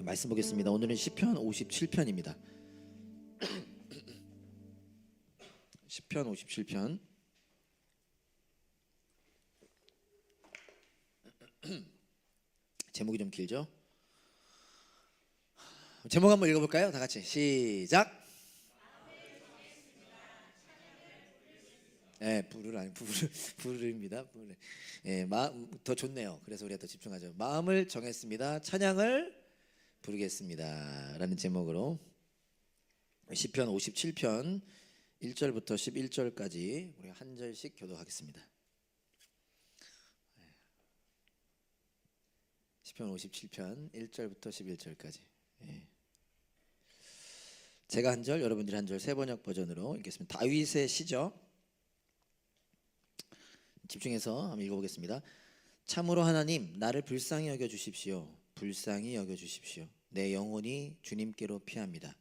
말씀 보겠습니다. 오늘은 시편 57편입니다. 시편 57편. 제목이 좀 길죠? 제목 한번 읽어볼까요? 다 같이 시작. 부르입니다. 더 좋네요. 그래서 우리가 더 집중하죠. 마음을 정했습니다. 찬양을 부르겠습니다. 라는 제목으로 시편 57편 1절부터 11절까지 우리 한 절씩 교독하겠습니다. 시편 57편 1절부터 11절까지. 제가 한 절, 여러분들이 한 절, 세번역 버전으로 읽겠습니다. 다윗의 시죠. 집중해서 한번 읽어보겠습니다. 참으로 하나님, 나를 불쌍히 여겨주십시오. 불쌍히 여겨주십시오. 내 영혼이 주님께로 피합니다.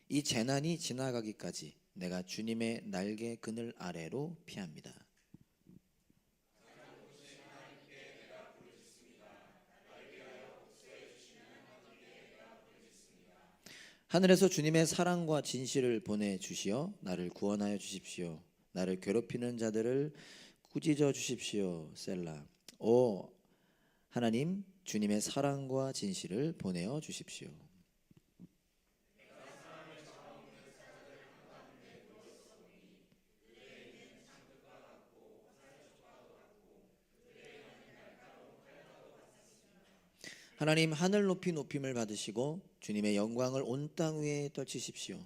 이 재난이 지나가기까지 내가 주님의 날개 그늘 아래로 피합니다. 하늘에서 주님의 사랑과 진실을 보내주시어 나를 구원하여 주십시오. 나를 괴롭히는 자들을 꾸짖어 주십시오. 셀라. 오 하나님, 주님의 사랑과 진실을 보내어 주십시오. 하나님, 하늘 높이 높임을 받으시고 주님의 영광을 온 땅 위에 떨치십시오.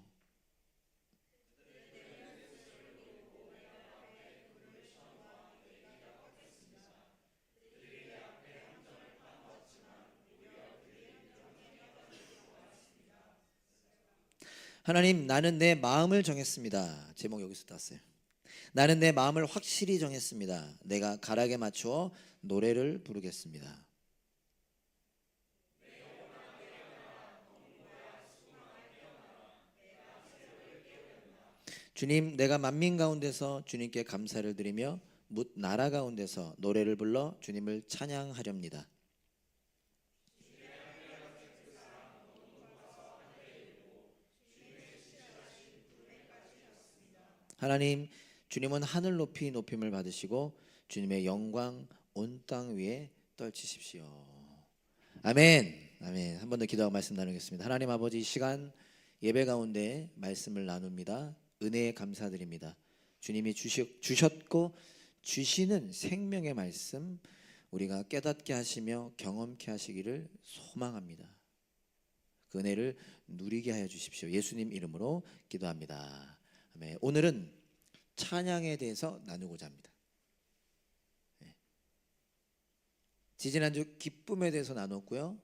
하나님, 나는 내 마음을 정했습니다. 제목 여기서 땄어요. 나는 내 마음을 확실히 정했습니다. 내가 가락에 맞추어 노래를 부르겠습니다. 주님, 내가 만민 가운데서 주님께 감사를 드리며 뭇 나라 가운데서 노래를 불러 주님을 찬양하렵니다. 하나님, 주님은 하늘 높이 높임을 받으시고 주님의 영광 온 땅 위에 떨치십시오. 아멘. 아멘. 한 번 더 기도하고 말씀 나누겠습니다. 하나님 아버지, 이 시간 예배 가운데 말씀을 나눕니다. 은혜에 감사드립니다. 주님이 주셨고 주시는 생명의 말씀 우리가 깨닫게 하시며 경험케 하시기를 소망합니다. 그 은혜를 누리게 하여 주십시오. 예수님 이름으로 기도합니다. 아멘. 오늘은 찬양에 대해서 나누고자 합니다. 지난주 기쁨에 대해서 나눴고요.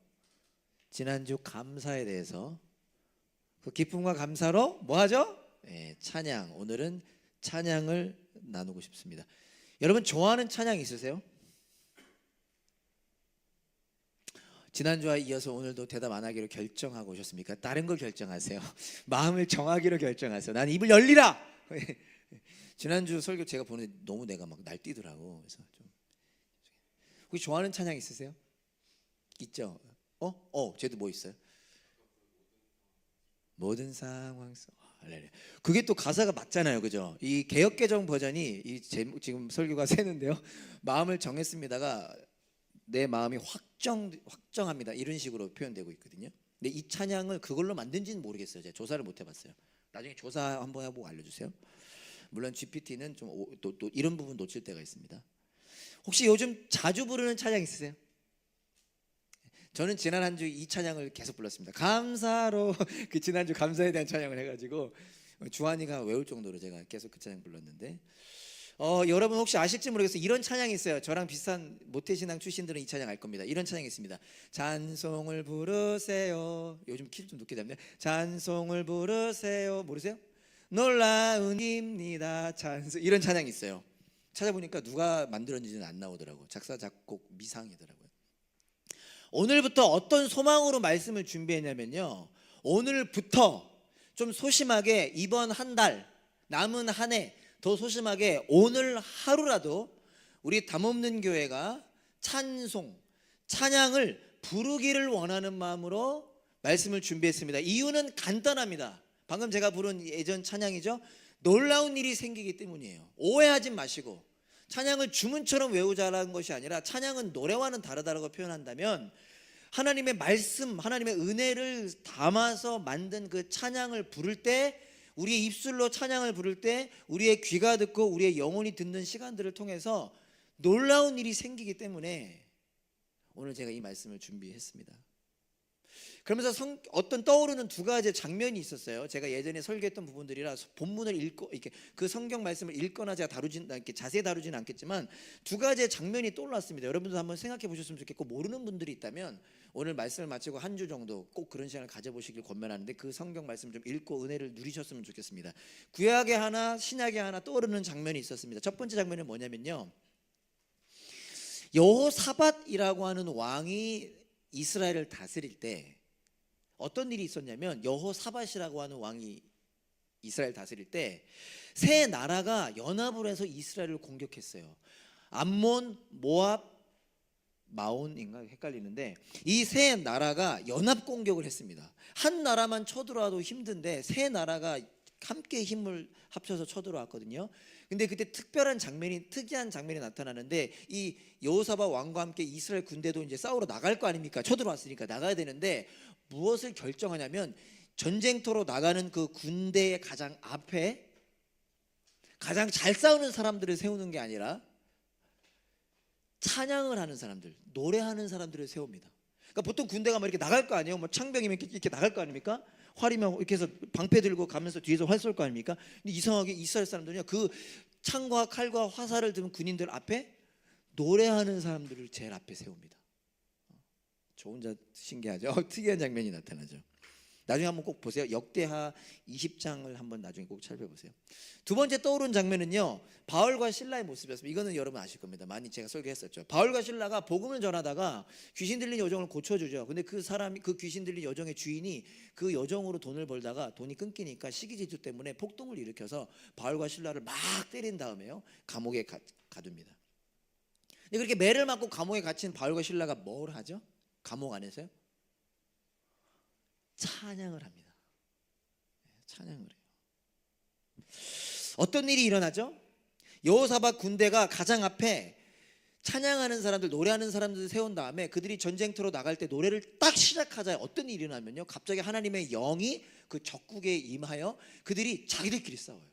지난주 감사에 대해서, 그 기쁨과 감사로 뭐 하죠? 찬양. 오늘은 찬양을 나누고 싶습니다. 여러분 좋아하는 찬양 있으세요? 지난주와 이어서 오늘도 대답 안 하기로 결정하고 오셨습니까? 다른 걸 결정하세요. 마음을 정하기로 결정하세요. 난 입을 열리라. 지난주 설교 제가 보는데 너무 내가 막 날뛰더라고. 그래서 좀 혹시 좋아하는 찬양 있으세요? 있죠? 쟤도 뭐 있어요? 모든 상황 속. 그게 또 가사가 맞잖아요, 그죠? 이 개역개정 버전이 이 지금 설교가 새는데요. 마음을 정했습니다가 내 마음이 확정합니다. 이런 식으로 표현되고 있거든요. 근데 이 찬양을 그걸로 만든지는 모르겠어요. 제가 조사를 못 해봤어요. 나중에 조사 한번 해보고 알려주세요. 물론 GPT는 좀 또 이런 부분 놓칠 때가 있습니다. 혹시 요즘 자주 부르는 찬양 있으세요? 저는 지난 한 주 이 찬양을 계속 불렀습니다. 감사로. 그 지난주 감사에 대한 찬양을 해가지고 주한이가 외울 정도로 제가 계속 그 찬양 불렀는데, 여러분 혹시 아실지 모르겠어요. 이런 찬양이 있어요. 저랑 비슷한 모태신앙 출신들은 이 찬양 알 겁니다. 이런 찬양이 있습니다. 찬송을 부르세요. 요즘 키를 좀 높게 잡네요. 찬송을 부르세요. 모르세요? 놀라운 입니다. 찬송. 이런 찬양이 있어요. 찾아보니까 누가 만들었는지는 안 나오더라고요. 작사 작곡 미상이더라고요. 오늘부터 어떤 소망으로 말씀을 준비했냐면요, 오늘부터 좀 소심하게 이번 한 달, 남은 한 해 더 소심하게 오늘 하루라도 우리 담없는 교회가 찬송을 부르기를 원하는 마음으로 말씀을 준비했습니다. 이유는 간단합니다. 방금 제가 부른 예전 찬양이죠. 놀라운 일이 생기기 때문이에요. 오해하지 마시고 찬양을 주문처럼 외우자라는 것이 아니라 찬양은 노래와는 다르다고 표현한다면 하나님의 말씀, 하나님의 은혜를 담아서 만든 그 찬양을 부를 때, 우리의 입술로 찬양을 부를 때 우리의 귀가 듣고 우리의 영혼이 듣는 시간들을 통해서 놀라운 일이 생기기 때문에 오늘 제가 이 말씀을 준비했습니다. 그러면서 어떤 떠오르는 두 가지 장면이 있었어요. 제가 예전에 설교했던 부분들이라 본문을 읽고 이렇게 그 성경 말씀을 읽거나 제가 이렇게 자세히 다루지는 않겠지만 두 가지의 장면이 떠올랐습니다. 여러분도 한번 생각해 보셨으면 좋겠고, 모르는 분들이 있다면 오늘 말씀을 마치고 한 주 정도 꼭 그런 시간을 가져보시길 권면하는데, 그 성경 말씀 좀 읽고 은혜를 누리셨으면 좋겠습니다. 구약에 하나 신약에 하나 떠오르는 장면이 있었습니다. 첫 번째 장면은 뭐냐면요, 여호사밧이라고 하는 왕이 이스라엘을 다스릴 때 어떤 일이 있었냐면, 여호사밧이라고 하는 왕이 이스라엘 다스릴 때 세 나라가 연합을 해서 이스라엘을 공격했어요. 암몬, 모압, 마온인가 헷갈리는데 이 세 나라가 연합 공격을 했습니다. 한 나라만 쳐들어와도 힘든데 세 나라가 함께 힘을 합쳐서 쳐들어왔거든요. 근데 그때 특이한 장면이 나타나는데, 이 여호사밧 왕과 함께 이스라엘 군대도 이제 싸우러 나갈 거 아닙니까? 쳐들어왔으니까 나가야 되는데 무엇을 결정하냐면, 전쟁터로 나가는 그 군대의 가장 앞에 가장 잘 싸우는 사람들을 세우는 게 아니라 찬양을 하는 사람들, 노래하는 사람들을 세웁니다. 그러니까 보통 군대가 막 이렇게 나갈 거 아니에요. 뭐 창병이면 이렇게 나갈 거 아닙니까? 활이면 이렇게 해서 방패 들고 가면서 뒤에서 활 쏠 거 아닙니까? 근데 이상하게 이스라엘 사람들은요, 그 창과 칼과 화살을 든 군인들 앞에 노래하는 사람들을 제일 앞에 세웁니다. 저 혼자 신기하죠? 특이한 장면이 나타나죠. 나중에 한번 꼭 보세요. 역대하 20장을 한번 나중에 꼭 살펴보세요. 두 번째 떠오른 장면은요, 바울과 실라의 모습이었습니다. 이거는 여러분 아실 겁니다. 많이 제가 설교했었죠. 바울과 실라가 복음을 전하다가 귀신 들린 여종을 고쳐주죠. 근데 그 귀신 들린 여종의 주인이 그 여종으로 돈을 벌다가 돈이 끊기니까 시기질투 때문에 폭동을 일으켜서 바울과 실라를 막 때린 다음에요, 감옥에 가둡니다. 근데 그렇게 매를 맞고 감옥에 갇힌 바울과 실라가 뭘 하죠? 감옥 안에서요? 찬양을 합니다. 찬양을 해요. 어떤 일이 일어나죠? 여호사밧 군대가 가장 앞에 찬양하는 사람들, 노래하는 사람들을 세운 다음에 그들이 전쟁터로 나갈 때 노래를 딱 시작하자 어떤 일이 일어나면요, 갑자기 하나님의 영이 그 적국에 임하여 그들이 자기들끼리 싸워요.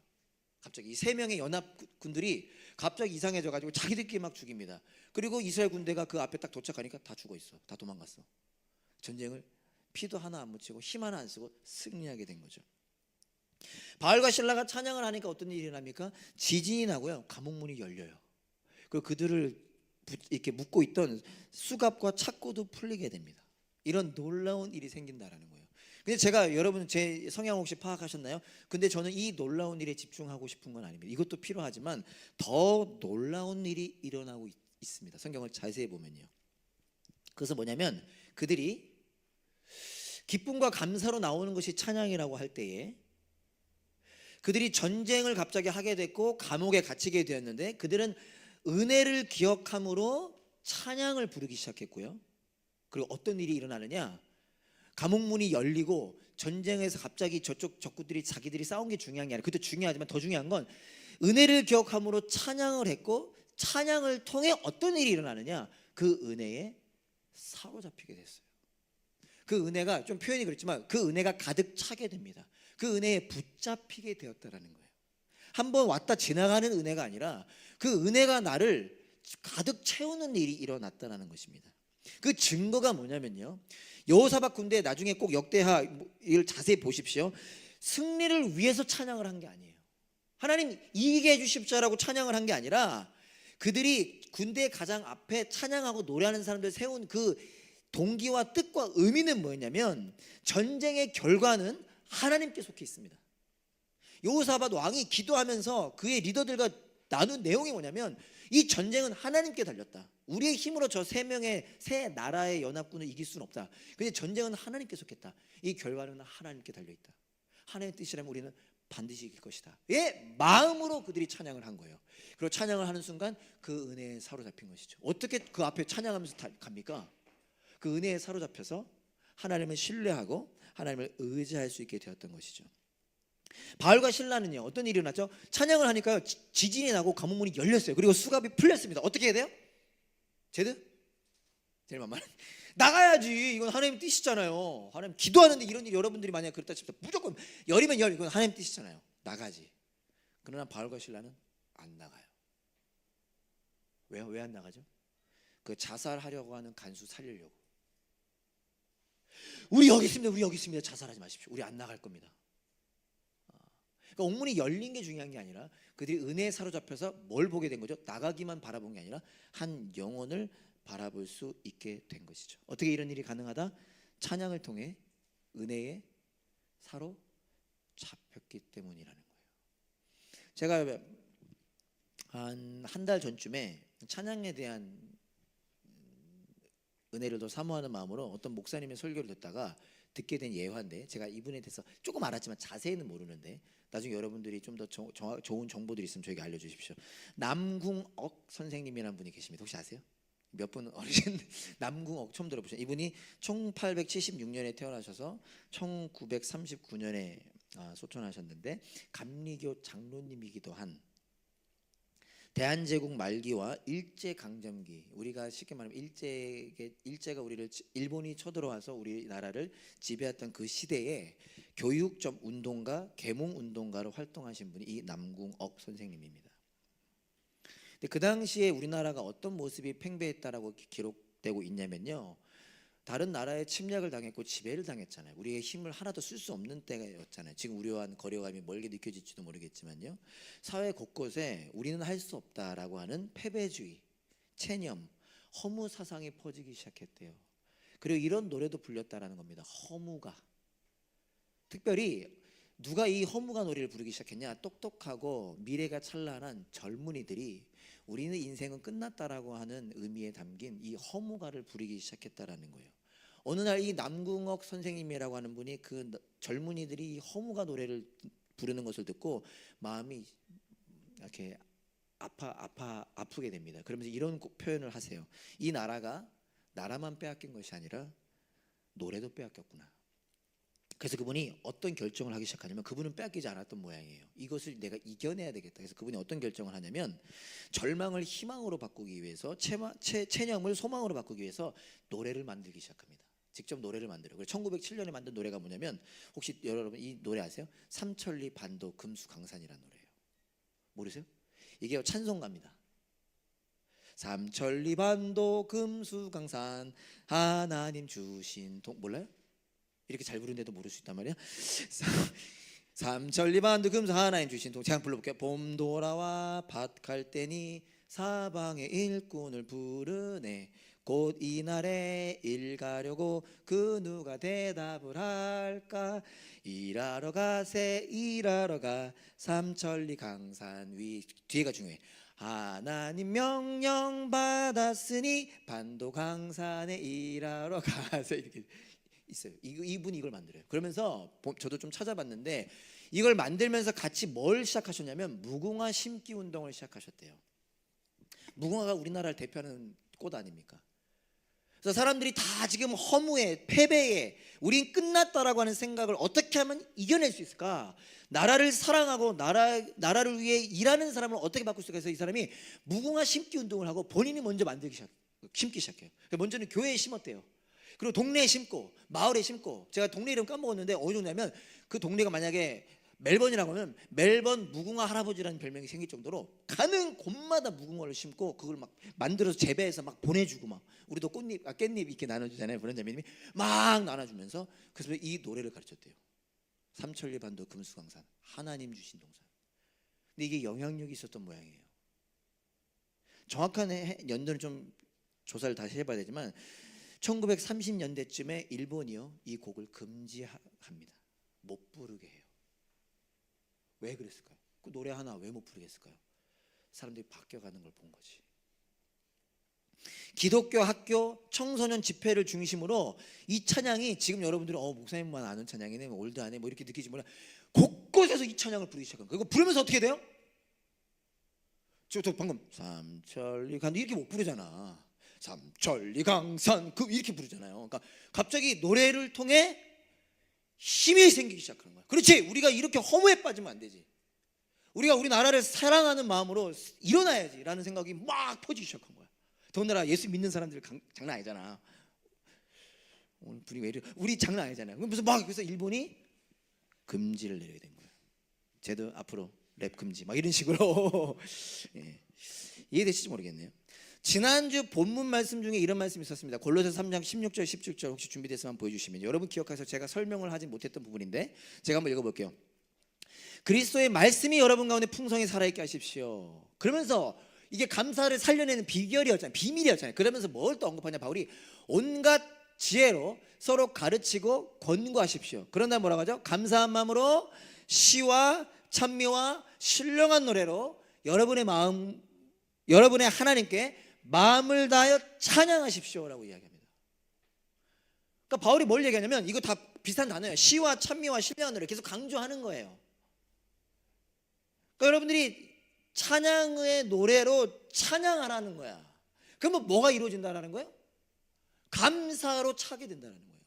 갑자기 이 세 명의 연합군들이 갑자기 이상해져 가지고 자기들끼리 막 죽입니다. 그리고 이스라엘 군대가 그 앞에 딱 도착하니까 다 죽어 있어. 다 도망갔어. 전쟁을 피도 하나 안 묻히고 힘 하나 안 쓰고 승리하게 된 거죠. 바울과 실라가 찬양을 하니까 어떤 일이 일어납니까? 지진이 나고요, 감옥문이 열려요. 그리고 그들을 이렇게 묶고 있던 수갑과 착고도 풀리게 됩니다. 이런 놀라운 일이 생긴다라는 거예요. 근데 제가, 여러분 제 성향 혹시 파악하셨나요? 근데 저는 이 놀라운 일에 집중하고 싶은 건 아닙니다. 이것도 필요하지만 더 놀라운 일이 일어나고 있습니다. 성경을 자세히 보면요. 그래서 뭐냐면, 그들이 기쁨과 감사로 나오는 것이 찬양이라고 할 때에 그들이 전쟁을 갑자기 하게 됐고 감옥에 갇히게 되었는데, 그들은 은혜를 기억함으로 찬양을 부르기 시작했고요. 그리고 어떤 일이 일어나느냐, 감옥문이 열리고 전쟁에서 갑자기 저쪽 적군들이 자기들이 싸운 게 중요한 게 아니라, 그것도 중요하지만 더 중요한 건 은혜를 기억함으로 찬양을 했고, 찬양을 통해 어떤 일이 일어나느냐, 그 은혜에 사로잡히게 됐어요. 그 은혜가, 좀 표현이 그렇지만 그 은혜가 가득 차게 됩니다. 그 은혜에 붙잡히게 되었다라는 거예요. 한번 왔다 지나가는 은혜가 아니라 그 은혜가 나를 가득 채우는 일이 일어났다는 것입니다. 그 증거가 뭐냐면요, 여호사밧 군대, 나중에 꼭 역대하 이걸 자세히 보십시오. 승리를 위해서 찬양을 한 게 아니에요. 하나님 이기게 해주십시오라고 찬양을 한 게 아니라, 그들이 군대 가장 앞에 찬양하고 노래하는 사람들 세운 그 동기와 뜻과 의미는 뭐였냐면, 전쟁의 결과는 하나님께 속해 있습니다. 여호사밧 왕이 기도하면서 그의 리더들과 나눈 내용이 뭐냐면, 이 전쟁은 하나님께 달렸다. 우리의 힘으로 저 세 명의 세 나라의 연합군을 이길 수는 없다. 근데 전쟁은 하나님께 속했다. 이 결과는 하나님께 달려있다. 하나님의 뜻이라면 우리는 반드시 이길 것이다. 예, 마음으로 그들이 찬양을 한 거예요. 그리고 찬양을 하는 순간 그 은혜에 사로잡힌 것이죠. 어떻게 그 앞에 찬양하면서 갑니까? 그 은혜에 사로잡혀서 하나님을 신뢰하고 하나님을 의지할 수 있게 되었던 것이죠. 바울과 실라는요, 어떤 일이 일어났죠? 찬양을 하니까요, 지진이 나고 감옥문이 열렸어요. 그리고 수갑이 풀렸습니다. 어떻게 해야 돼요? 제드? 제일 만만한 나가야지. 이건 하나님 뜻이잖아요. 하나님 기도하는데 이런 일 여러분들이 만약 그랬다 칩시다. 무조건 열이면 열, 이건 하나님 뜻이잖아요. 나가지. 그러나 바울과 실라는 안 나가요. 왜요? 왜 안 나가죠? 그 자살하려고 하는 간수 살리려고. 우리 여기 있습니다. 우리 여기 있습니다. 자살하지 마십시오. 우리 안 나갈 겁니다. 그러니까 옥문이 열린 게 중요한 게 아니라 그들이 은혜에 사로잡혀서 뭘 보게 된 거죠? 나가기만 바라본 게 아니라 한 영혼을 바라볼 수 있게 된 것이죠. 어떻게 이런 일이 가능하다? 찬양을 통해 은혜에 사로잡혔기 때문이라는 거예요. 제가 한 달 전쯤에 찬양에 대한 은혜를 더 사모하는 마음으로 어떤 목사님의 설교를 듣다가 듣게 된 예화인데, 제가 이분에 대해서 조금 알았지만 자세히는 모르는데 나중에 여러분들이 좀 더 좋은 정보들이 있으면 저에게 알려주십시오. 남궁옥 선생님이라는 분이 계십니다. 혹시 아세요? 몇 분 어르신 남궁옥 처음 들어보셨죠? 이분이 1876년에 태어나셔서 1939년에 소천하셨는데 감리교 장로님이기도 한, 대한제국 말기와 일제강점기, 우리가 쉽게 말하면 일제가 우리를, 일본이 쳐들어와서 우리나라를 지배했던 그 시대에 교육적 운동가, 계몽 운동가로 활동하신 분이 이 남궁옥 선생님입니다. 근데 그 당시에 우리나라가 어떤 모습이 팽배했다라고 기록되고 있냐면요, 다른 나라에 침략을 당했고 지배를 당했잖아요. 우리의 힘을 하나도 쓸 수 없는 때였잖아요. 지금 우리와는 거리감이 멀게 느껴질지도 모르겠지만요, 사회 곳곳에 우리는 할 수 없다라고 하는 패배주의, 체념, 허무 사상이 퍼지기 시작했대요. 그리고 이런 노래도 불렸다라는 겁니다. 허무가. 특별히 누가 이 허무가 노래를 부르기 시작했냐? 똑똑하고 미래가 찬란한 젊은이들이 우리는 인생은 끝났다라고 하는 의미에 담긴 이 허무가를 부르기 시작했다라는 거예요. 어느 날 이 남궁옥 선생님이라고 하는 분이 그 젊은이들이 이 허무가 노래를 부르는 것을 듣고 마음이 이렇게 아프게 됩니다. 그러면서 이런 표현을 하세요. 이 나라가 나라만 빼앗긴 것이 아니라 노래도 빼앗겼구나. 그래서 그분이 어떤 결정을 하기 시작하냐면, 그분은 빼앗기지 않았던 모양이에요. 이것을 내가 이겨내야 되겠다. 그래서 그분이 어떤 결정을 하냐면, 절망을 희망으로 바꾸기 위해서, 체념을 소망으로 바꾸기 위해서 노래를 만들기 시작합니다. 직접 노래를 만들어요. 그래서 1907년에 만든 노래가 뭐냐면, 혹시 여러분 이 노래 아세요? 삼천리 반도 금수강산이라는 노래예요. 모르세요? 이게 찬송가입니다. 삼천리 반도 금수강산 하나님 주신 몰라요? 이렇게 잘 부르는데도 모를 수 있단 말이야. 삼천리 반도 금수 하나님 주신 동. 제가 불러볼게요. 봄 돌아와 밭 갈 때니 사방의 일꾼을 부르네. 곧 이날에 일 가려고 그 누가 대답을 할까. 일하러 가세 일하러 가 삼천리 강산 위. 뒤에가 중요해. 하나님 명령 받았으니 반도 강산에 일하러 가세. 이렇게 있어요. 이분이 이걸 만들어요. 그러면서 저도 좀 찾아봤는데, 이걸 만들면서 같이 뭘 시작하셨냐면 무궁화 심기 운동을 시작하셨대요. 무궁화가 우리나라를 대표하는 꽃 아닙니까? 그래서 사람들이 다 지금 허무에, 패배에, 우린 끝났다라고 하는 생각을 어떻게 하면 이겨낼 수 있을까? 나라를 사랑하고 나라를 위해 일하는 사람을 어떻게 바꿀 수 있을까? 해서 이 사람이 무궁화 심기 운동을 하고 본인이 먼저 심기 시작해요. 먼저는 교회에 심었대요. 그리고 동네에 심고 마을에 심고, 제가 동네 이름 까먹었는데 어디 정도냐면, 그 동네가 만약에 멜번이라고 하면 멜번 무궁화 할아버지라는 별명이 생길 정도로 가는 곳마다 무궁화를 심고 그걸 막 만들어서 재배해서 막 보내주고, 막 우리도 깻잎 이렇게 나눠주잖아요. 브런자매님이 막 나눠주면서, 그래서 이 노래를 가르쳤대요. 삼천리 반도 금수강산 하나님 주신 동산. 근데 이게 영향력이 있었던 모양이에요. 정확한 연도는 좀 조사를 다시 해봐야 되지만 1930년대쯤에 일본이요, 이 곡을 금지합니다. 못 부르게 해요. 왜 그랬을까요? 그 노래 하나 왜 못 부르게 했을까요? 사람들이 바뀌어가는 걸 본 거지. 기독교 학교 청소년 집회를 중심으로 이 찬양이, 지금 여러분들은 목사님만 아는 찬양이네, 뭐 올드하네, 뭐 이렇게 느끼지 몰라, 곳곳에서 이 찬양을 부르기 시작한 거예요. 그리고 부르면서 어떻게 돼요? 저 방금 삼천리 간 이렇게 못 부르잖아. 삼천리 강산 그 이렇게 부르잖아요. 그러니까 갑자기 노래를 통해 힘이 생기기 시작하는 거야. 그렇지. 우리가 이렇게 허무에 빠지면 안 되지. 우리가 우리나라를 사랑하는 마음으로 일어나야지라는 생각이 막 퍼지기 시작한 거야. 더군다나 예수 믿는 사람들 장난 아니잖아. 오늘 분위기 왜 이래? 우리 장난 아니잖아요. 무슨 막 그래서 일본이 금지를 내려야 된 거예요. 쟤도 앞으로 랩 금지 막 이런 식으로 예. 이해되실지 모르겠네요. 지난주 본문 말씀 중에 이런 말씀이 있었습니다. 골로새서 3장 16절 17절 혹시 준비됐으면 보여주시면 여러분 기억해서 제가 설명을 하지 못했던 부분인데 제가 한번 읽어볼게요. 그리스도의 말씀이 여러분 가운데 풍성히 살아있게 하십시오. 그러면서 이게 감사를 살려내는 비결이었잖아요. 비밀이었잖아요. 그러면서 뭘 또 언급하냐. 바울이 온갖 지혜로 서로 가르치고 권고하십시오. 그런다 뭐라고 하죠? 감사한 마음으로 시와 찬미와 신령한 노래로 여러분의 마음, 여러분의 하나님께 마음을 다하여 찬양하십시오라고 이야기합니다. 그러니까 바울이 뭘 얘기하냐면 이거 다 비슷한 단어예요. 시와 찬미와 신령한 노래 계속 강조하는 거예요. 그러니까 여러분들이 찬양의 노래로 찬양하라는 거야. 그러면 뭐가 이루어진다는 거예요? 감사로 차게 된다는 거예요.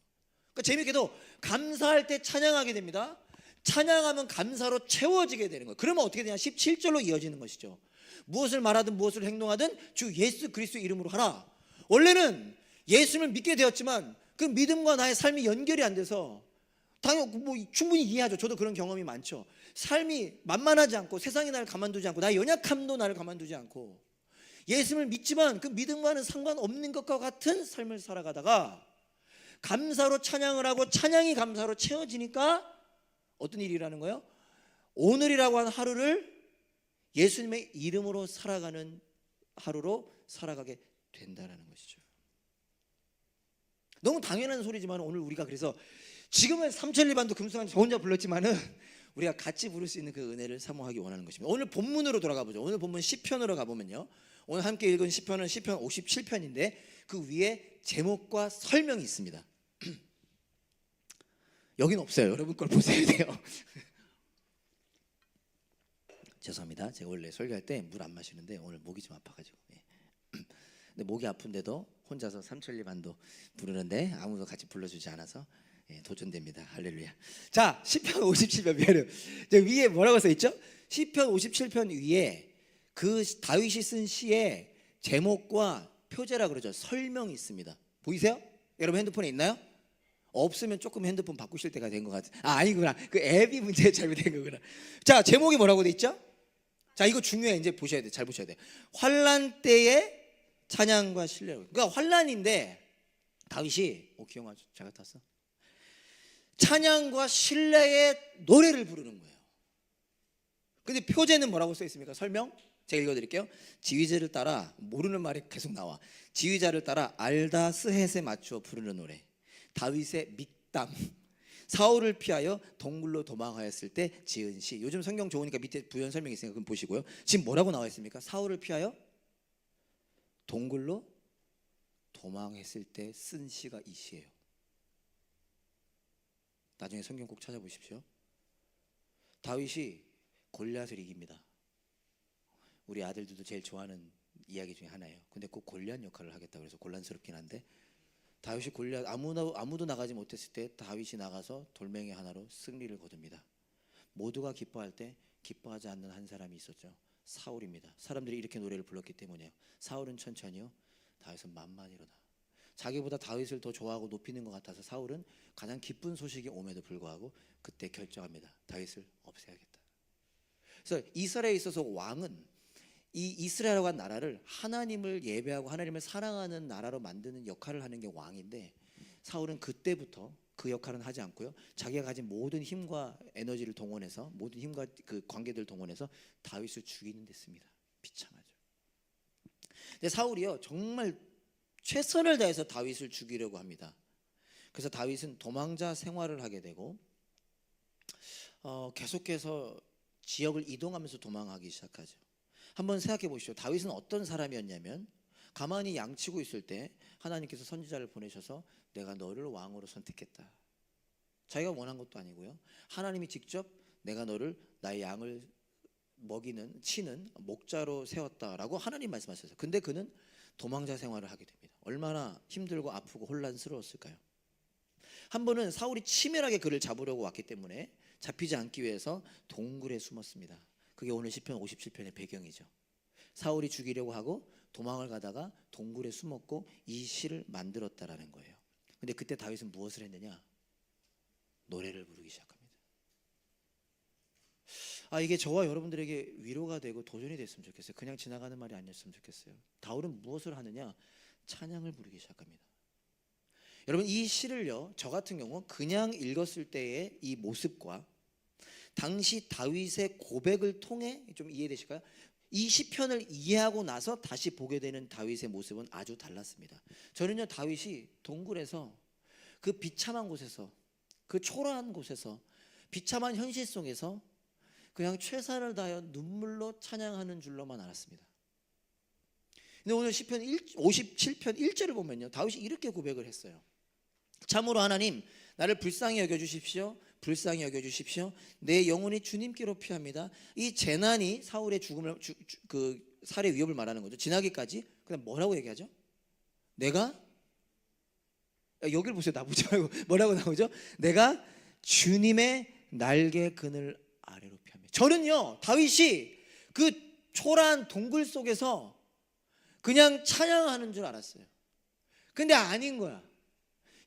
그러니까 재미있게도 감사할 때 찬양하게 됩니다. 찬양하면 감사로 채워지게 되는 거예요. 그러면 어떻게 되냐? 17절로 이어지는 것이죠. 무엇을 말하든 무엇을 행동하든 주 예수 그리스도 이름으로 하라. 원래는 예수를 믿게 되었지만 그 믿음과 나의 삶이 연결이 안 돼서 당연히 뭐 충분히 이해하죠. 저도 그런 경험이 많죠. 삶이 만만하지 않고 세상이 나를 가만두지 않고 나의 연약함도 나를 가만두지 않고 예수를 믿지만 그 믿음과는 상관없는 것과 같은 삶을 살아가다가 감사로 찬양을 하고 찬양이 감사로 채워지니까 어떤 일이 일어나는 거예요? 오늘이라고 하는 하루를 예수님의 이름으로 살아가는 하루로 살아가게 된다는 것이죠. 너무 당연한 소리지만 오늘 우리가 그래서 지금은 삼천리반도 금수강 저 혼자 불렀지만은 우리가 같이 부를 수 있는 그 은혜를 사모하기 원하는 것입니다. 오늘 본문으로 돌아가 보죠. 오늘 본문 시편으로 가보면요, 오늘 함께 읽은 시편은 시편 57편인데 그 위에 제목과 설명이 있습니다. 여긴 없어요. 여러분 걸 보셔야 돼요. 죄송합니다. 제가 원래 설교할 때 물 안 마시는데 오늘 목이 좀 아파가지고 근데 목이 아픈데도 혼자서 삼천리반도 부르는데 아무도 같이 불러주지 않아서 도전됩니다. 할렐루야. 자, 시편 57편 위에 뭐라고 써있죠? 시편 57편 위에 그 다윗이 쓴 시의 제목과 표제라 그러죠. 설명이 있습니다. 보이세요? 여러분 핸드폰에 있나요? 없으면 조금 핸드폰 바꾸실 때가 된 것 같아요. 아니구나. 그 앱이 문제 잘못된 거구나. 자, 제목이 뭐라고 돼 있죠? 자, 이거 중요해. 이제 보셔야 돼. 잘 보셔야 돼. 환난 때의 찬양과 신뢰. 그러니까 환난인데 다윗이 기영아 잘 갔다 왔어? 찬양과 신뢰의 노래를 부르는 거예요. 근데 표제는 뭐라고 써 있습니까? 설명? 제가 읽어드릴게요. 지휘자를 따라 모르는 말이 계속 나와. 지휘자를 따라 알다 스헷에 맞추어 부르는 노래. 다윗의 믹담. 사울을 피하여 동굴로 도망하였을 때 지은 시. 요즘 성경 좋으니까 밑에 부연 설명이 있으니까 그럼 보시고요. 지금 뭐라고 나와 있습니까? 사울을 피하여 동굴로 도망했을 때 쓴 시가 이 시예요. 나중에 성경 꼭 찾아보십시오. 다윗이 골리앗을 이깁니다. 우리 아들들도 제일 좋아하는 이야기 중에 하나예요. 근데 꼭 골리앗 역할을 하겠다 그래서 곤란스럽긴 한데 다윗이 골리앗 아무도 나가지 못했을 때 다윗이 나가서 돌멩이 하나로 승리를 거둡니다. 모두가 기뻐할 때 기뻐하지 않는 한 사람이 있었죠. 사울입니다. 사람들이 이렇게 노래를 불렀기 때문에요. 사울은 천천히요, 다윗은 만만히로다. 자기보다 다윗을 더 좋아하고 높이는 것 같아서 사울은 가장 기쁜 소식이 옴에도 불구하고 그때 결정합니다. 다윗을 없애야겠다. 그래서 이스라엘에 있어서 왕은 이 이스라엘이라고 한 나라를 하나님을 예배하고 하나님을 사랑하는 나라로 만드는 역할을 하는 게 왕인데 사울은 그때부터 그 역할은 하지 않고요, 자기가 가진 모든 힘과 에너지를 동원해서 모든 힘과 그 관계들을 동원해서 다윗을 죽이는 데 씁니다. 비참하죠. 근데 사울이요 정말 최선을 다해서 다윗을 죽이려고 합니다. 그래서 다윗은 도망자 생활을 하게 되고 계속해서 지역을 이동하면서 도망하기 시작하죠. 한번 생각해 보시죠. 다윗은 어떤 사람이었냐면 가만히 양치고 있을 때 하나님께서 선지자를 보내셔서 내가 너를 왕으로 선택했다. 자기가 원한 것도 아니고요, 하나님이 직접 내가 너를 나의 양을 치는 목자로 세웠다라고 하나님 말씀하셨어요. 근데 그는 도망자 생활을 하게 됩니다. 얼마나 힘들고 아프고 혼란스러웠을까요? 한 번은 사울이 치밀하게 그를 잡으려고 왔기 때문에 잡히지 않기 위해서 동굴에 숨었습니다. 그게 오늘 시편 57편의 배경이죠. 사울이 죽이려고 하고 도망을 가다가 동굴에 숨었고 이 시를 만들었다라는 거예요. 근데 그때 다윗은 무엇을 했느냐? 노래를 부르기 시작합니다. 이게 저와 여러분들에게 위로가 되고 도전이 됐으면 좋겠어요. 그냥 지나가는 말이 아니었으면 좋겠어요. 다윗은 무엇을 하느냐? 찬양을 부르기 시작합니다. 여러분, 이 시를요, 저 같은 경우 그냥 읽었을 때의 이 모습과 당시 다윗의 고백을 통해 좀 이해되실까요? 이 시편을 이해하고 나서 다시 보게 되는 다윗의 모습은 아주 달랐습니다. 저는요, 다윗이 동굴에서 그 비참한 곳에서, 그 초라한 곳에서, 비참한 현실 속에서 그냥 최선을 다하여 눈물로 찬양하는 줄로만 알았습니다. 근데 오늘 시편 57편 1절을 보면요, 다윗이 이렇게 고백을 했어요. 참으로 하나님, 나를 불쌍히 여겨주십시오. 불쌍히 여겨주십시오. 내 영혼이 주님께로 피합니다. 이 재난이 사울의 죽음을 그 살해 위협을 말하는 거죠. 지나기까지. 그다음 뭐라고 얘기하죠? 내가 여기를 보세요. 나보지 말고 뭐라고 나오죠? 내가 주님의 날개 그늘 아래로 피합니다. 저는요, 다윗이 그 초라한 동굴 속에서 그냥 찬양하는 줄 알았어요. 근데 아닌 거야.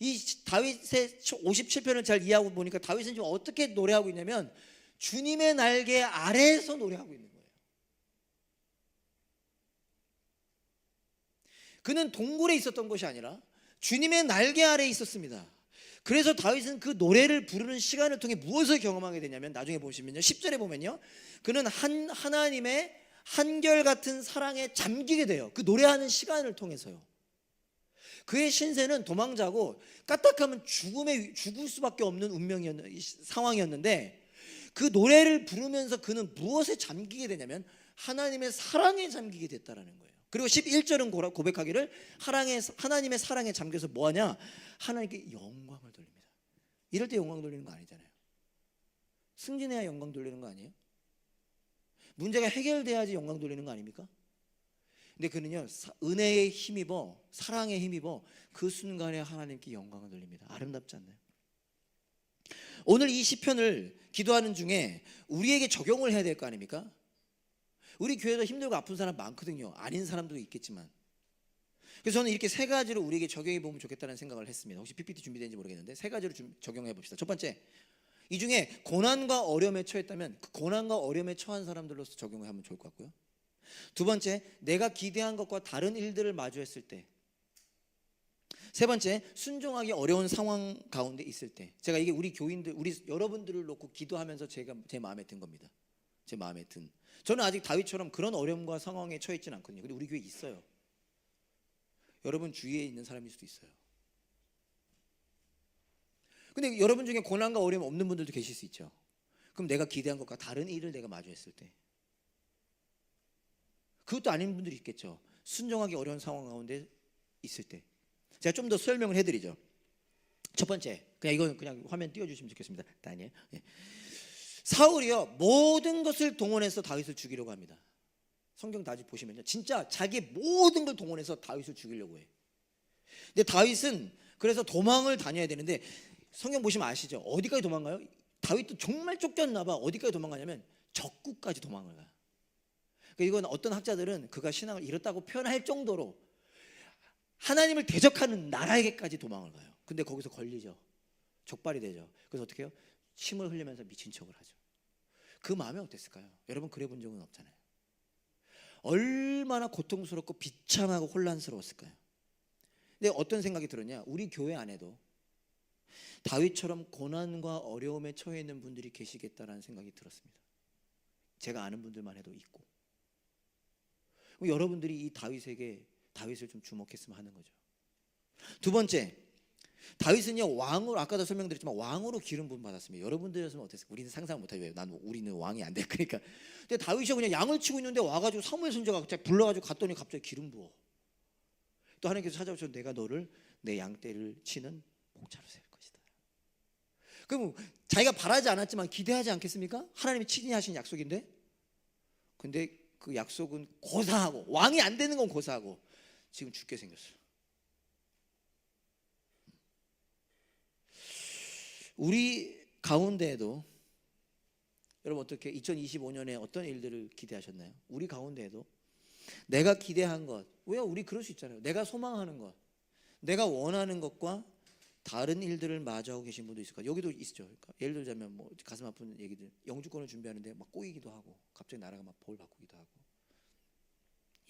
이 다윗의 57편을 잘 이해하고 보니까 다윗은 지금 어떻게 노래하고 있냐면 주님의 날개 아래에서 노래하고 있는 거예요. 그는 동굴에 있었던 것이 아니라 주님의 날개 아래에 있었습니다. 그래서 다윗은 그 노래를 부르는 시간을 통해 무엇을 경험하게 되냐면, 나중에 보시면요, 10절에 보면요, 그는 하나님의 한결같은 사랑에 잠기게 돼요. 그 노래하는 시간을 통해서요. 그의 신세는 도망자고 까딱하면 죽을 수밖에 없는 상황이었는데, 그 노래를 부르면서 그는 무엇에 잠기게 되냐면 하나님의 사랑에 잠기게 됐다라는 거예요. 그리고 11절은 고백하기를 하나님의 사랑에 잠겨서 뭐하냐? 하나님께 영광을 돌립니다. 이럴 때 영광 돌리는 거 아니잖아요. 승진해야 영광 돌리는 거 아니에요? 문제가 해결돼야지 영광 돌리는 거 아닙니까? 근데 그는요, 은혜에 힘입어, 사랑에 힘입어 그 순간에 하나님께 영광을 돌립니다. 아름답지 않나요? 오늘 이 시편을 기도하는 중에 우리에게 적용을 해야 될 거 아닙니까? 우리 교회도 힘들고 아픈 사람 많거든요. 아닌 사람도 있겠지만. 그래서 저는 이렇게 세 가지로 우리에게 적용해 보면 좋겠다는 생각을 했습니다. 혹시 PPT 준비된지 모르겠는데 세 가지로 적용해 봅시다. 첫 번째, 이 중에 고난과 어려움에 처했다면 그 고난과 어려움에 처한 사람들로서 적용을 하면 좋을 것 같고요. 두 번째, 내가 기대한 것과 다른 일들을 마주했을 때. 세 번째, 순종하기 어려운 상황 가운데 있을 때. 제가 이게 우리 교인들, 우리 여러분들을 놓고 기도하면서 제 마음에 든 겁니다. 제 마음에 든. 저는 아직 다윗처럼 그런 어려움과 상황에 처했지는 않거든요. 근데 우리 교회에 있어요. 여러분 주위에 있는 사람일 수도 있어요. 근데 여러분 중에 고난과 어려움 없는 분들도 계실 수 있죠. 그럼 내가 기대한 것과 다른 일을 내가 마주했을 때, 그것도 아닌 분들이 있겠죠. 순종하기 어려운 상황 가운데 있을 때. 제가 좀 더 설명을 해드리죠. 첫 번째, 이건 그냥 화면 띄워주시면 좋겠습니다. 다니엘. 사울이요, 모든 것을 동원해서 다윗을 죽이려고 합니다. 성경 다시 보시면요, 진짜 자기 모든 걸 동원해서 다윗을 죽이려고 해. 근데 다윗은 그래서 도망을 다녀야 되는데, 성경 보시면 아시죠? 어디까지 도망가요? 다윗도 정말 쫓겼나 봐. 어디까지 도망가냐면 적국까지 도망을 가요. 이건 어떤 학자들은 그가 신앙을 잃었다고 표현할 정도로 하나님을 대적하는 나라에게까지 도망을 가요. 근데 거기서 걸리죠. 적발이 되죠. 그래서 어떻게 해요? 침을 흘리면서 미친 척을 하죠. 그 마음이 어땠을까요? 여러분 그래 본 적은 없잖아요. 얼마나 고통스럽고 비참하고 혼란스러웠을까요? 근데 어떤 생각이 들었냐? 우리 교회 안에도 다윗처럼 고난과 어려움에 처해 있는 분들이 계시겠다라는 생각이 들었습니다. 제가 아는 분들만 해도 있고. 여러분들이 이 다윗을 좀 주목했으면 하는 거죠. 두 번째, 다윗은요, 왕으로, 아까도 설명드렸지만 왕으로 기름 부음 받았습니다. 여러분들이었으면 어땠을까요? 우리는 상상 못하죠. 왜? 우리는 왕이 안 돼. 그러니까. 근데 다윗이 그냥 양을 치고 있는데 와가지고 사무엘 선지자가 불러가지고 갔더니 갑자기 기름 부어. 또 하나님께서 찾아오셔서 내가 너를 내 양떼를 치는 목자로 세울 것이다. 그럼 자기가 바라지 않았지만 기대하지 않겠습니까? 하나님이 친히 하신 약속인데. 근데 그 약속은 고사하고, 왕이 안 되는 건 고사하고, 지금 죽게 생겼어요. 우리 가운데에도 여러분 어떻게 2025년에 어떤 일들을 기대하셨나요? 우리 가운데에도 내가 기대한 것, 왜 우리 그럴 수 있잖아요. 내가 소망하는 것, 내가 원하는 것과 다른 일들을 마주하고 계신 분도 있을 거예요. 여기도 있죠. 그러니까 예를 들자면 뭐 가슴 아픈 얘기들, 영주권을 준비하는데 막 꼬이기도 하고, 갑자기 나라가 막 벌 바꾸기도 하고,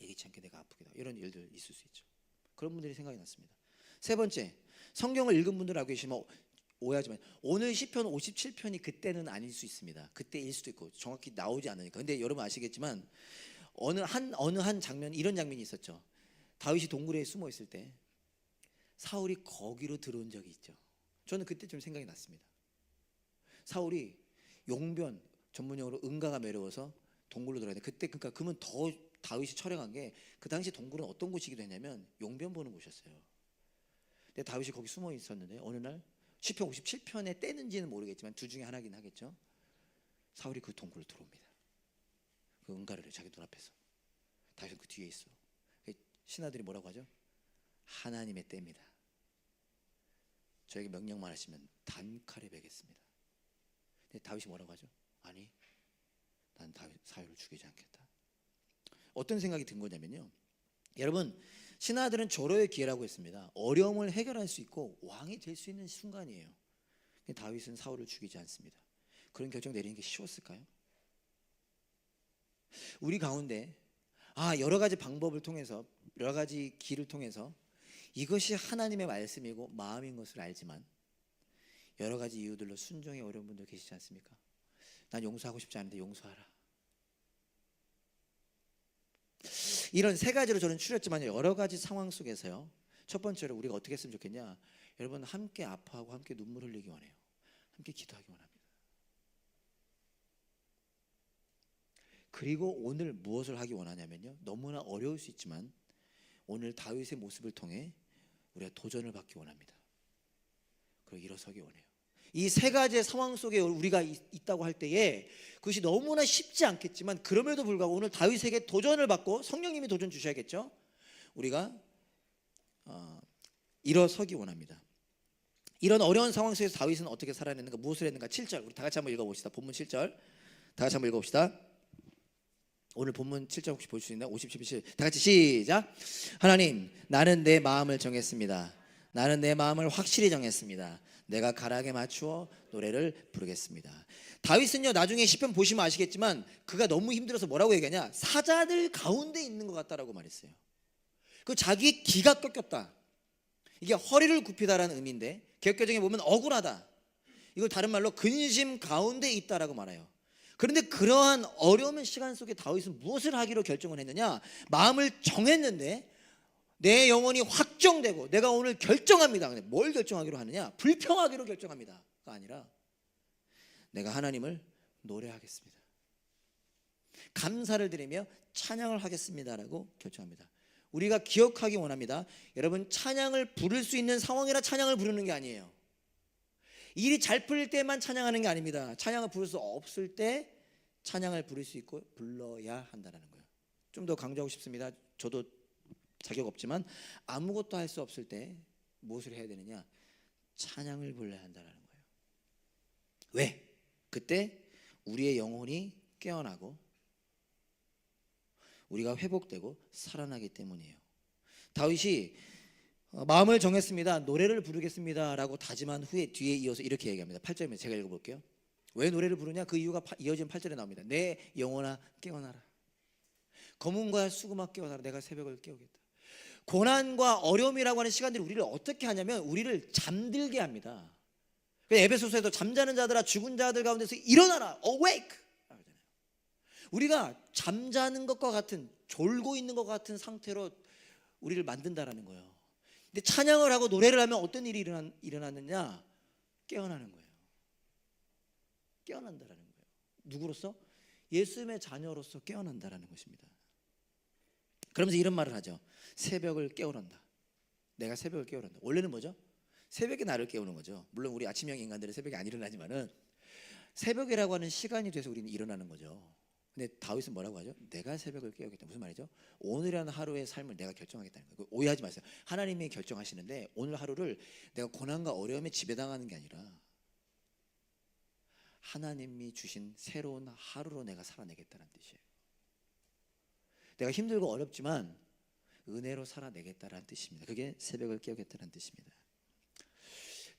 예기치 않게 내가 아프기도 하고, 이런 일들 있을 수 있죠. 그런 분들이 생각이 났습니다. 세 번째, 성경을 읽은 분들 알고 계시면 오해하지 마세요. 오늘 시편 57편이 그때는 아닐 수 있습니다. 그때일 수도 있고 정확히 나오지 않으니까. 근데 여러분 아시겠지만 어느 한 장면, 이런 장면이 있었죠. 다윗이 동굴에 숨어 있을 때 사울이 거기로 들어온 적이 있죠. 저는 그때 좀 생각이 났습니다. 사울이 용변, 전문용어로 응가가 매려워서 동굴로 들어가야 돼. 그때 그러니까 그러면 더 다윗이 철행한 게, 그 당시 동굴은 어떤 곳이기도 했냐면 용변 보는 곳이었어요. 근데 다윗이 거기 숨어 있었는데 어느 날 시편 57편에 떼는지는 모르겠지만 두 중에 하나긴 하겠죠. 사울이 그 동굴로 들어옵니다. 그 응가를 자기 눈앞에서. 다윗은 그 뒤에 있어. 신하들이 뭐라고 하죠? 하나님의 때입니다. 저에게 명령만 하시면 단칼에 베겠습니다. 근데 다윗이 뭐라고 하죠? 아니, 난 사울을 죽이지 않겠다. 어떤 생각이 든 거냐면요, 여러분, 신하들은 절호의 기회라고 했습니다. 어려움을 해결할 수 있고 왕이 될 수 있는 순간이에요. 근데 다윗은 사울을 죽이지 않습니다. 그런 결정 내리는 게 쉬웠을까요? 우리 가운데 여러 가지 방법을 통해서, 여러 가지 길을 통해서 이것이 하나님의 말씀이고 마음인 것을 알지만 여러 가지 이유들로 순종이 어려운 분들 계시지 않습니까? 난 용서하고 싶지 않은데 용서하라. 이런 세 가지로 저는 추렸지만 여러 가지 상황 속에서요, 첫 번째로 우리가 어떻게 했으면 좋겠냐, 여러분 함께 아파하고 함께 눈물 흘리기 원해요. 함께 기도하기 원합니다. 그리고 오늘 무엇을 하기 원하냐면요, 너무나 어려울 수 있지만 오늘 다윗의 모습을 통해 우리가 도전을 받기 원합니다. 그리고 일어서기 원해요. 이 세 가지의 상황 속에 우리가 있다고 할 때에 그것이 너무나 쉽지 않겠지만, 그럼에도 불구하고 오늘 다윗에게 도전을 받고, 성령님이 도전 주셔야겠죠. 우리가 일어서기 원합니다. 이런 어려운 상황 속에서 다윗은 어떻게 살아냈는가, 무엇을 했는가. 7절 우리 다 같이 한번 읽어봅시다. 본문 7절 다 같이 한번 읽어봅시다. 오늘 본문 7절 혹시 볼 수 있나요? 50, 11, 다 같이 시작. 하나님, 나는 내 마음을 정했습니다. 나는 내 마음을 확실히 정했습니다. 내가 가락에 맞추어 노래를 부르겠습니다. 다윗은요, 나중에 시편 보시면 아시겠지만 그가 너무 힘들어서 뭐라고 얘기하냐, 사자들 가운데 있는 것 같다라고 말했어요. 그 자기의 기가 꺾였다, 이게 허리를 굽히다라는 의미인데, 개역개정에 보면 억울하다, 이걸 다른 말로 근심 가운데 있다라고 말해요. 그런데 그러한 어려운 시간 속에 다윗은 무엇을 하기로 결정을 했느냐, 마음을 정했는데 내 영혼이 확정되고 내가 오늘 결정합니다. 근데 뭘 결정하기로 하느냐, 불평하기로 결정합니다가 아니라 내가 하나님을 노래하겠습니다, 감사를 드리며 찬양을 하겠습니다라고 결정합니다. 우리가 기억하기 원합니다. 여러분, 찬양을 부를 수 있는 상황이라 찬양을 부르는 게 아니에요. 일이 잘 풀릴 때만 찬양하는 게 아닙니다. 찬양을 부를 수 없을 때 찬양을 부를 수 있고 불러야 한다는 거예요. 좀 더 강조하고 싶습니다. 저도 자격 없지만 아무것도 할 수 없을 때 무엇을 해야 되느냐, 찬양을 불러야 한다는 거예요. 왜? 그때 우리의 영혼이 깨어나고 우리가 회복되고 살아나기 때문이에요. 다윗이 마음을 정했습니다, 노래를 부르겠습니다 라고 다짐한 후에 뒤에 이어서 이렇게 얘기합니다. 8절에 제가 읽어볼게요. 왜 노래를 부르냐, 그 이유가 이어진 8절에 나옵니다. 내 영혼아 깨어나라, 검은과 수금아 깨어나라, 내가 새벽을 깨우겠다. 고난과 어려움이라고 하는 시간들이 우리를 어떻게 하냐면 우리를 잠들게 합니다. 에베소서에도 잠자는 자들아 죽은 자들 가운데서 일어나라, awake. 우리가 잠자는 것과 같은, 졸고 있는 것 같은 상태로 우리를 만든다라는 거예요. 근데 찬양을 하고 노래를 하면 어떤 일이 일어나느냐, 깨어나는 거예요. 깨어난다라는 거예요. 누구로서? 예수님의 자녀로서 깨어난다라는 것입니다. 그러면서 이런 말을 하죠. 새벽을 깨우란다. 내가 새벽을 깨우란다. 원래는 뭐죠? 새벽에 나를 깨우는 거죠. 물론 우리 아침형 인간들은 새벽에 안 일어나지만은 새벽이라고 하는 시간이 돼서 우리는 일어나는 거죠. 근데 다윗은 뭐라고 하죠? 내가 새벽을 깨우겠다. 무슨 말이죠? 오늘이라는 하루의 삶을 내가 결정하겠다는 거예요. 오해하지 마세요. 하나님이 결정하시는데 오늘 하루를 내가 고난과 어려움에 지배당하는 게 아니라 하나님이 주신 새로운 하루로 내가 살아내겠다는 뜻이에요. 내가 힘들고 어렵지만 은혜로 살아내겠다는 뜻입니다. 그게 새벽을 깨우겠다는 뜻입니다.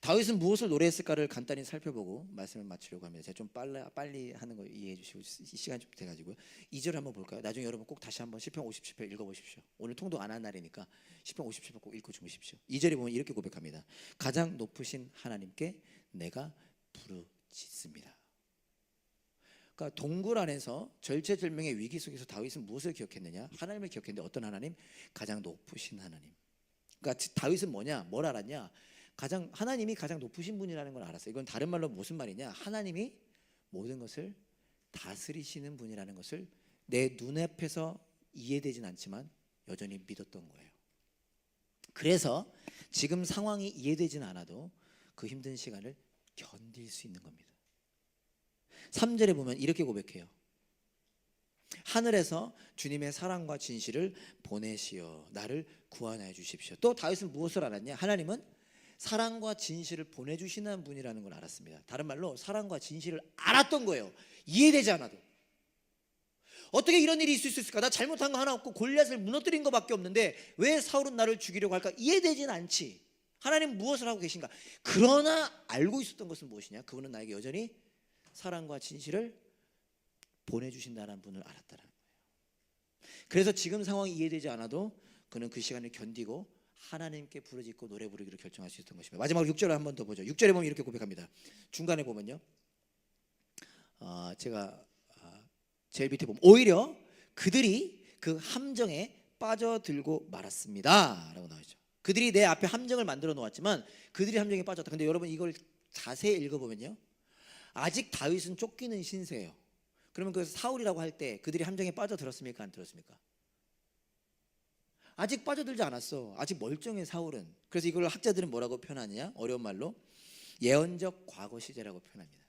다윗은 무엇을 노래했을까를 간단히 살펴보고 말씀을 마치려고 합니다. 제가 좀 빨리 하는 거 이해해 주시고 시간이 좀 돼가지고요. 2절 한번 볼까요? 나중에 여러분 꼭 다시 한번 시편 57편 읽어보십시오. 오늘 통독 안 한 날이니까 시편 57편 꼭 읽고 주무십시오. 2절에 보면 이렇게 고백합니다. 가장 높으신 하나님께 내가 부르짖습니다. 그러니까 동굴 안에서 절체절명의 위기 속에서 다윗은 무엇을 기억했느냐? 하나님을 기억했는데 어떤 하나님? 가장 높으신 하나님. 그러니까 다윗은 뭐냐? 뭘 알았냐? 하나님이 가장 높으신 분이라는 걸 알았어요. 이건 다른 말로 무슨 말이냐? 하나님이 모든 것을 다스리시는 분이라는 것을 내 눈앞에서 이해되진 않지만 여전히 믿었던 거예요. 그래서 지금 상황이 이해되진 않아도 그 힘든 시간을 견딜 수 있는 겁니다. 3절에 보면 이렇게 고백해요. 하늘에서 주님의 사랑과 진실을 보내시어 나를 구원하여 주십시오. 또 다윗은 무엇을 알았냐? 하나님은 사랑과 진실을 보내주시는 분이라는 걸 알았습니다. 다른 말로 사랑과 진실을 알았던 거예요. 이해되지 않아도. 어떻게 이런 일이 있을 수 있을까? 나 잘못한 거 하나 없고 골리앗을 무너뜨린 것밖에 없는데 왜 사울은 나를 죽이려고 할까? 이해되지는 않지. 하나님 무엇을 하고 계신가? 그러나 알고 있었던 것은 무엇이냐? 그분은 나에게 여전히 사랑과 진실을 보내주신다는 분을 알았다는 거예요. 그래서 지금 상황이 이해되지 않아도 그는 그 시간을 견디고 하나님께 부르짖고 노래 부르기로 결정할 수 있었던 것입니다. 마지막으로 6절을 한 번 더 보죠. 6절에 보면 이렇게 고백합니다. 중간에 보면요, 제가 제일 밑에 보면 오히려 그들이 그 함정에 빠져들고 말았습니다 라고 나오죠. 그들이 내 앞에 함정을 만들어 놓았지만 그들이 함정에 빠졌다. 근데 여러분 이걸 자세히 읽어보면요, 아직 다윗은 쫓기는 신세예요. 그러면 그 사울이라고 할 때 그들이 함정에 빠져들었습니까? 안 들었습니까? 아직 빠져들지 않았어. 아직 멀쩡해 사울은. 그래서 이걸 학자들은 뭐라고 표현하느냐? 어려운 말로 예언적 과거 시제라고 표현합니다.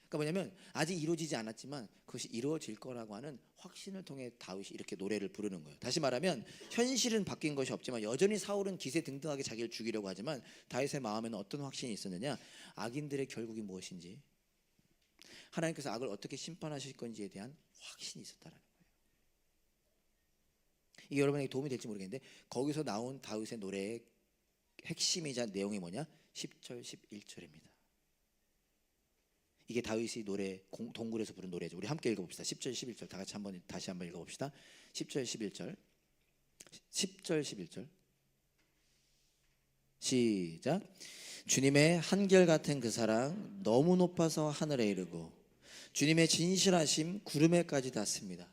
그러니까 뭐냐면 아직 이루어지지 않았지만 그것이 이루어질 거라고 하는 확신을 통해 다윗이 이렇게 노래를 부르는 거예요. 다시 말하면 현실은 바뀐 것이 없지만 여전히 사울은 기세등등하게 자기를 죽이려고 하지만 다윗의 마음에는 어떤 확신이 있었느냐? 악인들의 결국이 무엇인지, 하나님께서 악을 어떻게 심판하실 건지에 대한 확신이 있었다는 거예요. 이게 여러분에게 도움이 될지 모르겠는데 거기서 나온 다윗의 노래의 핵심이자 내용이 뭐냐? 10절 11절입니다. 이게 다윗이 노래 동굴에서 부른 노래죠. 우리 함께 읽어봅시다. 10절 11절 다 같이 다시 한번 읽어봅시다. 10절 11절 10절 11절 시작. 주님의 한결같은 그 사랑 너무 높아서 하늘에 이르고 주님의 진실하심 구름에까지 닿습니다.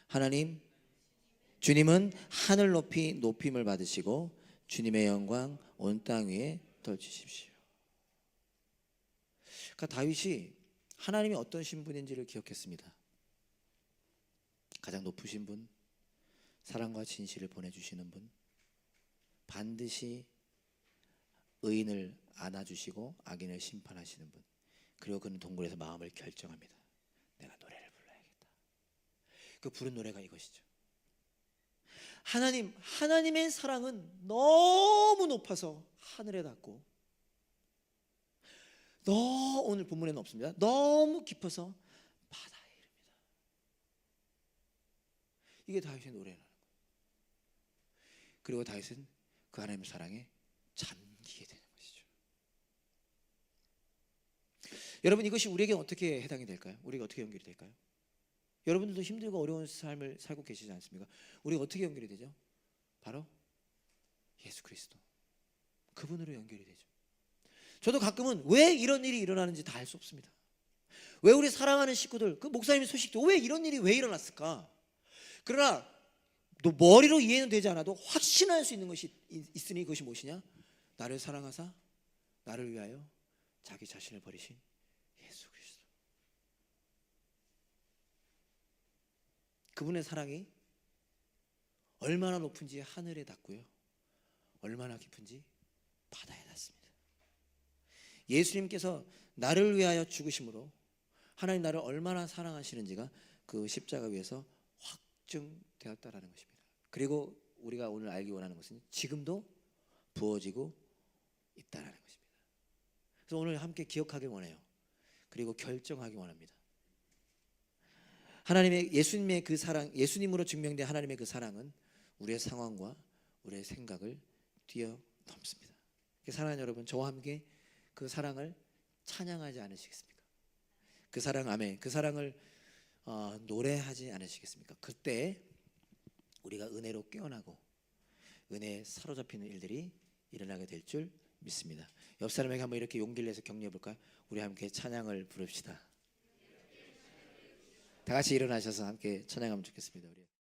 하나님, 주님은 하늘 높이 높임을 받으시고 주님의 영광 온 땅 위에 떨치십시오. 그러니까 다윗이 하나님이 어떤 신분인지를 기억했습니다. 가장 높으신 분, 사랑과 진실을 보내주시는 분, 반드시 의인을 안아주시고 악인을 심판하시는 분. 그리고 그는 동굴에서 마음을 결정합니다. 내가 노래를 불러야겠다. 그 부른 노래가 이것이죠. 하나님의 사랑은 너무 높아서 하늘에 닿고 오늘 본문에는 없습니다. 너무 깊어서 바다에 이릅니다. 이게 다윗의 노래라는 거예요. 그리고 다윗은 그 하나님의 사랑에 잠기게 되는 것이죠. 여러분, 이것이 우리에게 어떻게 해당이 될까요? 우리가 어떻게 연결이 될까요? 여러분들도 힘들고 어려운 삶을 살고 계시지 않습니까? 우리가 어떻게 연결이 되죠? 바로 예수 그리스도, 그분으로 연결이 되죠. 저도 가끔은 왜 이런 일이 일어나는지 다 알 수 없습니다. 왜 우리 사랑하는 식구들, 그 목사님의 소식도 왜 이런 일이 왜 일어났을까? 그러나 또 머리로 이해는 되지 않아도 확신할 수 있는 것이 있으니 그것이 무엇이냐? 나를 사랑하사 나를 위하여 자기 자신을 버리신 예수 그리스도. 그분의 사랑이 얼마나 높은지 하늘에 닿고요, 얼마나 깊은지 바다에 닿습니다. 예수님께서 나를 위하여 죽으심으로 하나님 나를 얼마나 사랑하시는지가 그 십자가 위에서 확증되었다라는 것입니다. 그리고 우리가 오늘 알기 원하는 것은 지금도 부어지고 있다라는 것입니다. 그래서 오늘 함께 기억하기 원해요. 그리고 결정하기 원합니다. 하나님의 예수님의 그 사랑, 예수님으로 증명된 하나님의 그 사랑은 우리의 상황과 우리의 생각을 뛰어넘습니다. 사랑하는 여러분, 저와 함께 그 사랑을 찬양하지 않으시겠습니까? 그 사랑, 아멘. 그 사랑을 노래하지 않으시겠습니까? 그때 우리가 은혜로 깨어나고 은혜에 사로잡히는 일들이 일어나게 될 줄 믿습니다. 옆 사람에게 한번 이렇게 용기를 내서 격려해 볼까요? 우리 함께 찬양을 부릅시다. 다 같이 일어나셔서 함께 찬양하면 좋겠습니다. 우리.